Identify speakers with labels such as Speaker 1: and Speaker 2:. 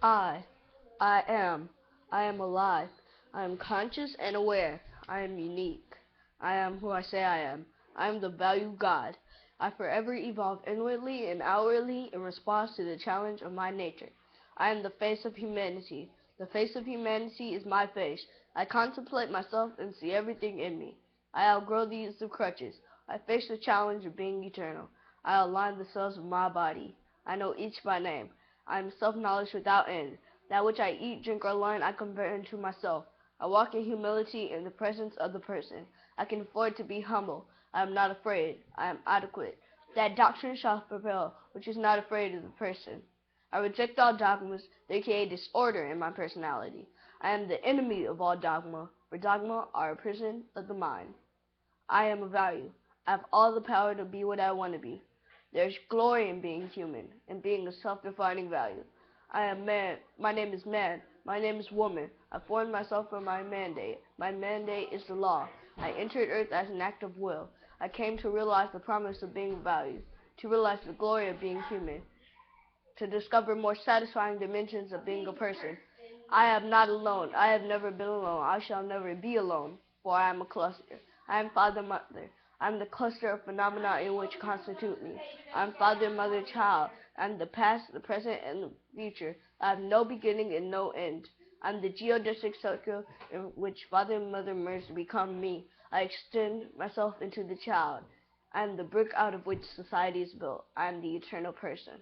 Speaker 1: I, I am. I am alive. I am conscious and aware. I am unique. I am who I say I am. I am the value God. I forever evolve inwardly and outwardly in response to the challenge of my nature. I am the face of humanity. The face of humanity is my face. I contemplate myself and see everything in me. I outgrow the use of crutches. I face the challenge of being eternal. I align the cells of my body. I know each by name. I am self-knowledge without end. That which I eat, drink, or learn, I convert into myself. I walk in humility in the presence of the person. I can afford to be humble. I am not afraid. I am adequate. That doctrine shall prevail, which is not afraid of the person. I reject all dogmas that create disorder in my personality. I am the enemy of all dogma, for dogma are a prison of the mind. I am a value. I have all the power to be what I want to be. There's glory in being human, in being a self-defining value. I am man. My name is man. My name is woman. I formed myself for my mandate. My mandate is the law. I entered earth as an act of will. I came to realize the promise of being valued, to realize the glory of being human, to discover more satisfying dimensions of being a person. I am not alone. I have never been alone. I shall never be alone, for I am a cluster. I am father, mother. I am the cluster of phenomena in which constitute me. I am father, mother, child. I am the past, the present, and the future. I have no beginning and no end. I am the geodesic circle in which father and mother merge to become me. I extend myself into the child. I am the brick out of which society is built. I am the eternal person.